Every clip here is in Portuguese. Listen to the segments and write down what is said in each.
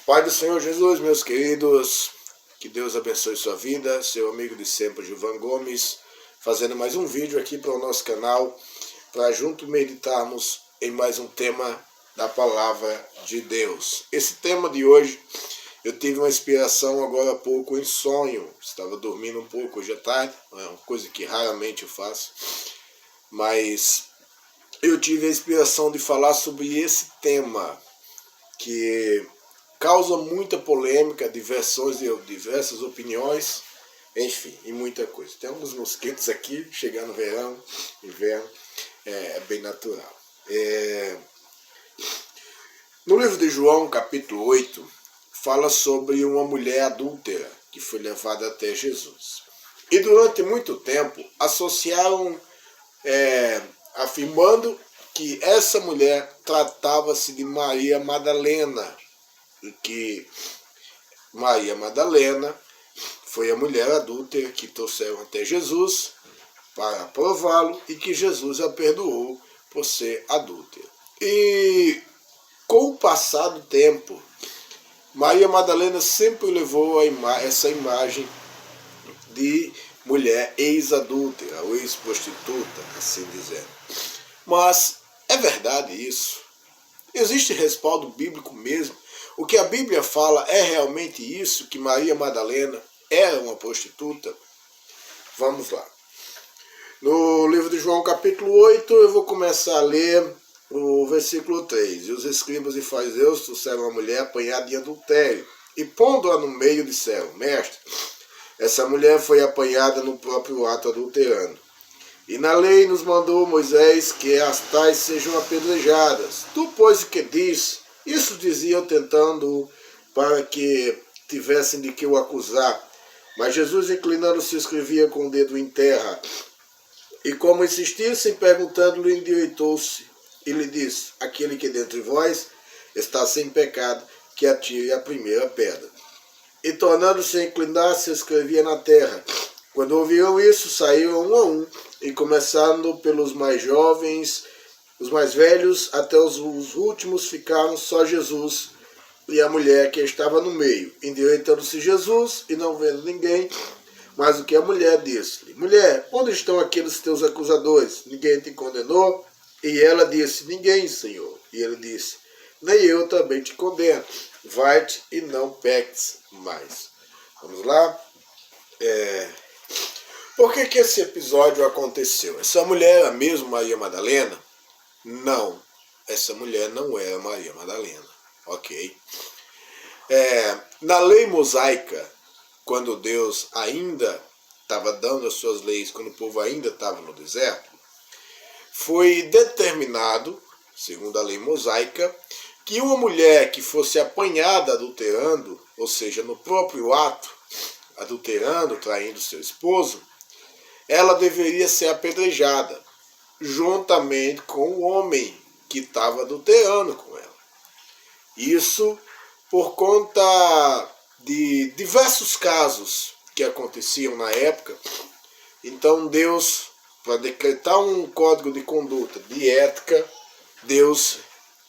Pai do Senhor Jesus, meus queridos, que Deus abençoe sua vida, seu amigo de sempre, Gilvan Gomes, fazendo mais um vídeo aqui para o nosso canal, para junto meditarmos em mais um tema da Palavra de Deus. Esse tema de hoje, eu tive uma inspiração agora há pouco em sonho, estava dormindo um pouco hoje à tarde, é uma coisa que raramente eu faço, mas eu tive a inspiração de falar sobre esse tema, que causa muita polêmica, diversas opiniões, enfim, e muita coisa. Tem alguns mosquitos aqui, chegando verão, inverno, é bem natural. No livro de João, capítulo 8, fala sobre uma mulher adúltera que foi levada até Jesus. E durante muito tempo associaram, afirmando que essa mulher tratava-se de Maria Madalena, e que Maria Madalena foi a mulher adúltera que trouxeram até Jesus para prová-lo e que Jesus a perdoou por ser adúltera. E com o passar do tempo, Maria Madalena sempre levou essa imagem de mulher ex-adúltera ou ex-prostituta, assim dizendo. Mas é verdade isso? Existe respaldo bíblico mesmo? O que a Bíblia fala é realmente isso, que Maria Madalena era uma prostituta? Vamos lá. No livro de João, capítulo 8, eu vou começar a ler o versículo 3. E os escribas e fariseus trouxeram a mulher apanhada em adultério, e pondo-a no meio disseram: Mestre, essa mulher foi apanhada no próprio ato adulterando. E na lei nos mandou Moisés que as tais sejam apedrejadas. Tu, pois, o que diz? Isso diziam tentando para que tivessem de que o acusar. Mas Jesus, inclinando-se, escrevia com o dedo em terra. E como insistissem, perguntando-lhe, endireitou-se e lhe disse: Aquele que dentre vós está sem pecado, que atire a primeira pedra. E tornando-se a inclinar-se, escrevia na terra. Quando ouviram isso, saíram um a um, e começando pelos mais jovens, os mais velhos, até os últimos, ficaram só Jesus e a mulher que estava no meio. Endireitando-se Jesus, e não vendo ninguém, mas o que a mulher disse-lhe: Mulher, onde estão aqueles teus acusadores? Ninguém te condenou? E ela disse: Ninguém, Senhor. E ele disse: Nem eu também te condeno. Vai-te e não peques mais. Vamos lá? Por que esse episódio aconteceu? Essa mulher era mesmo Maria Madalena? Não, essa mulher não era Maria Madalena, ok? Na lei mosaica, quando Deus ainda estava dando as suas leis, quando o povo ainda estava no deserto, foi determinado, segundo a lei mosaica, que uma mulher que fosse apanhada adulterando, ou seja, no próprio ato, adulterando, traindo seu esposo, ela deveria ser apedrejada, juntamente com o homem que estava adulterando com ela. Isso por conta de diversos casos que aconteciam na época. Então Deus, para decretar um código de conduta, de ética, Deus,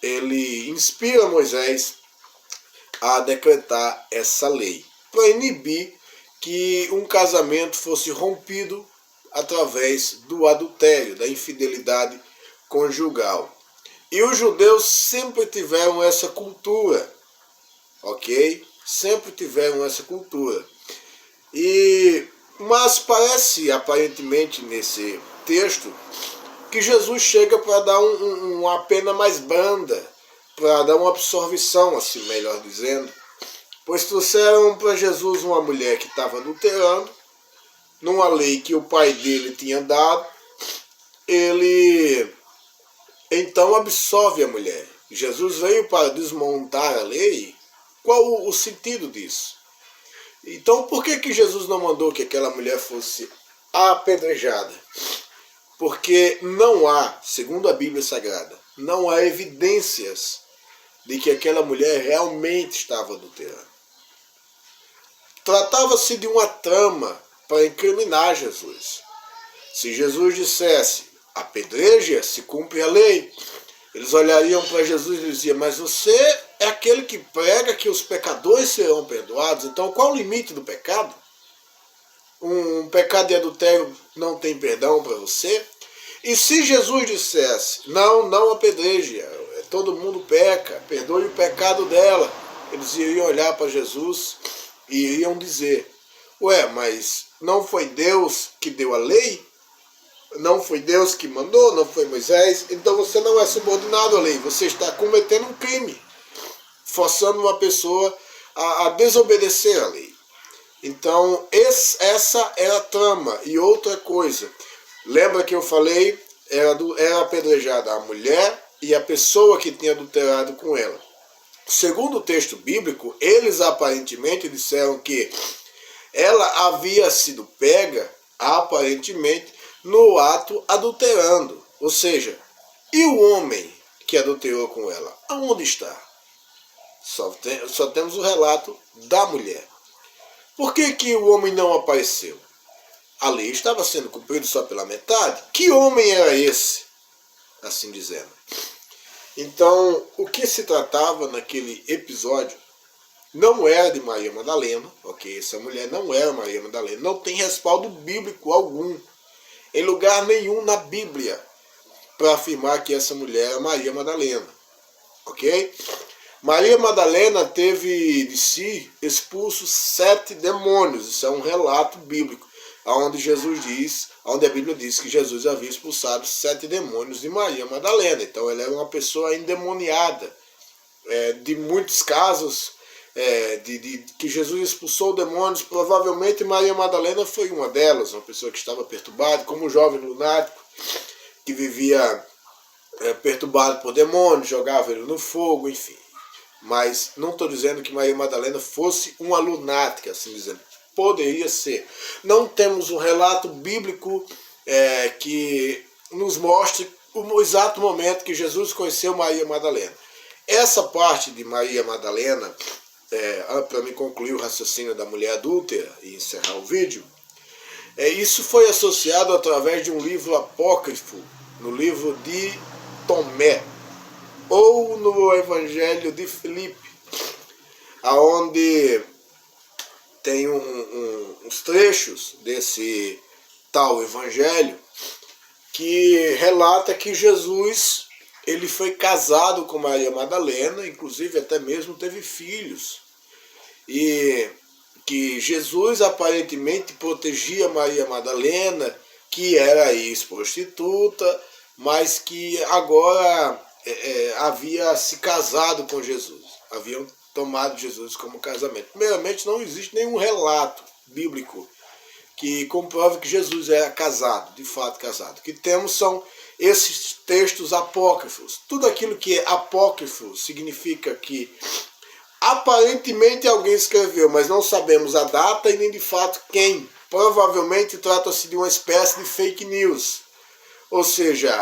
ele inspira Moisés a decretar essa lei, para inibir que um casamento fosse rompido através do adultério, da infidelidade conjugal. E os judeus sempre tiveram essa cultura, ok? Sempre tiveram essa cultura. Mas parece, aparentemente, nesse texto, que Jesus chega para dar uma pena mais branda, para dar uma absolvição, assim, melhor dizendo. Pois trouxeram para Jesus uma mulher que estava adulterando, numa lei que o pai dele tinha dado, ele então absolve a mulher. Jesus veio para desmontar a lei. Qual o sentido disso? Então, por que Jesus não mandou que aquela mulher fosse apedrejada? Porque não há, segundo a Bíblia Sagrada, não há evidências de que aquela mulher realmente estava adulterando. Tratava-se de uma trama para incriminar Jesus. Se Jesus dissesse: apedreja, se cumpre a lei, eles olhariam para Jesus e diziam: mas você é aquele que prega que os pecadores serão perdoados. Então, qual o limite do pecado? Um pecado de adultério não tem perdão para você? E se Jesus dissesse, não apedreje, todo mundo peca, perdoe o pecado dela, eles iriam olhar para Jesus e iriam dizer, ué, mas não foi Deus que deu a lei? Não foi Deus que mandou? Não foi Moisés? Então você não é subordinado à lei, você está cometendo um crime, forçando uma pessoa a desobedecer à lei. Então, essa é a trama. E outra coisa, lembra que eu falei, era apedrejada a mulher e a pessoa que tinha adulterado com ela. Segundo o texto bíblico, eles aparentemente disseram que ela havia sido pega, aparentemente, no ato adulterando. Ou seja, e o homem que adulterou com ela? Aonde está? Só temos o relato da mulher. Por que o homem não apareceu? A lei estava sendo cumprida só pela metade? Que homem era esse? Assim dizendo. Então, o que se tratava naquele episódio não era de Maria Madalena, ok? Essa mulher não era Maria Madalena, não tem respaldo bíblico algum, em lugar nenhum na Bíblia, para afirmar que essa mulher é Maria Madalena, ok? Maria Madalena teve de si expulsos 7 demônios. Isso é um relato bíblico, onde a Bíblia diz que Jesus havia expulsado 7 demônios de Maria Madalena. Então ela era uma pessoa endemoniada. De muitos casos que Jesus expulsou demônios, provavelmente Maria Madalena foi uma delas, uma pessoa que estava perturbada, como um jovem lunático que vivia perturbado por demônios, jogava ele no fogo, enfim. Mas não estou dizendo que Maria Madalena fosse uma lunática, assim dizendo. Poderia ser. Não temos um relato bíblico que nos mostre o exato momento que Jesus conheceu Maria Madalena. Essa parte de Maria Madalena, para me concluir o raciocínio da mulher adúltera e encerrar o vídeo, isso foi associado através de um livro apócrifo, no livro de Tomé, ou no Evangelho de Filipe, aonde tem uns trechos desse tal evangelho que relata que Jesus ele foi casado com Maria Madalena, inclusive até mesmo teve filhos, e que Jesus aparentemente protegia Maria Madalena, que era ex-prostituta, mas que agora havia se casado com Jesus, haviam tomado Jesus como casamento. Primeiramente, não existe nenhum relato bíblico que comprove que Jesus era casado, de fato casado. O que temos são esses textos apócrifos. Tudo aquilo que é apócrifo significa que aparentemente alguém escreveu, mas não sabemos a data e nem de fato quem. Provavelmente trata-se de uma espécie de fake news. Ou seja,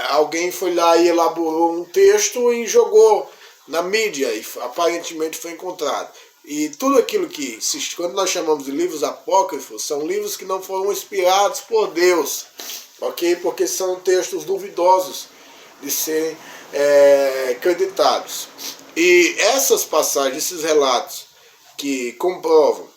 alguém foi lá e elaborou um texto e jogou na mídia e aparentemente foi encontrado. E tudo aquilo que, quando nós chamamos de livros apócrifos, são livros que não foram inspirados por Deus, ok? Porque são textos duvidosos de serem acreditados. E essas passagens, esses relatos que comprovam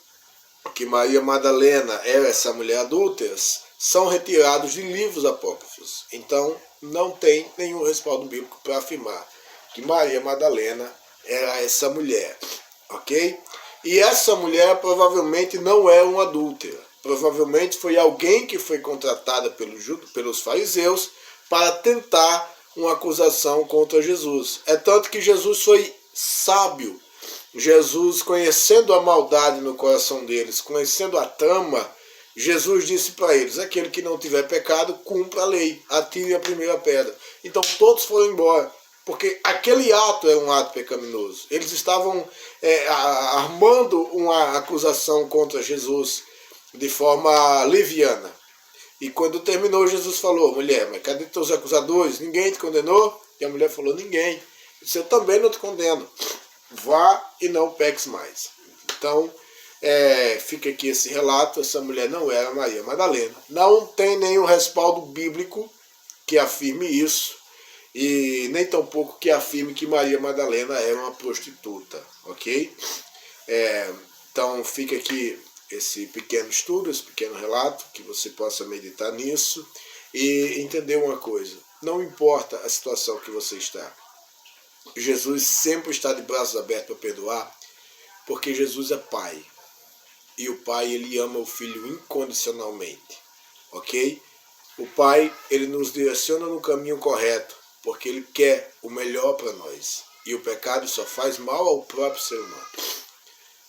que Maria Madalena era essa mulher adúltera, são retirados de livros apócrifos. Então, não tem nenhum respaldo bíblico para afirmar que Maria Madalena era essa mulher, ok? E essa mulher provavelmente não era uma adúltera. Provavelmente foi alguém que foi contratada pelos fariseus para tentar uma acusação contra Jesus. É tanto que Jesus foi sábio. Jesus, conhecendo a maldade no coração deles, conhecendo a trama, Jesus disse para eles, aquele que não tiver pecado, cumpra a lei, atire a primeira pedra. Então todos foram embora, porque aquele ato era um ato pecaminoso. Eles estavam armando uma acusação contra Jesus de forma leviana. E quando terminou, Jesus falou, mulher, mas cadê teus acusadores? Ninguém te condenou? E a mulher falou, ninguém. Ele disse, eu também não te condeno. Vá e não peques mais. Então, fica aqui esse relato, essa mulher não era Maria Madalena. Não tem nenhum respaldo bíblico que afirme isso. e nem tampouco que afirme que Maria Madalena era uma prostituta, ok? Então fica aqui esse pequeno estudo, esse pequeno relato, que você possa meditar nisso e entender uma coisa: não importa a situação que você está, Jesus sempre está de braços abertos para perdoar, porque Jesus é Pai, e o Pai, ele ama o Filho incondicionalmente, ok? O Pai, ele nos direciona no caminho correto, porque ele quer o melhor para nós, e o pecado só faz mal ao próprio ser humano.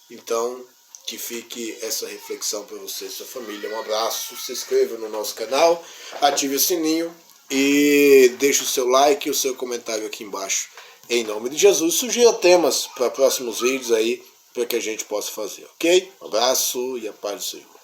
Então, que fique essa reflexão para você e sua família. Um abraço, se inscreva no nosso canal, ative o sininho e deixe o seu like e o seu comentário aqui embaixo. Em nome de Jesus, sugira temas para próximos vídeos aí, para que a gente possa fazer, ok? Um abraço e a paz do Senhor.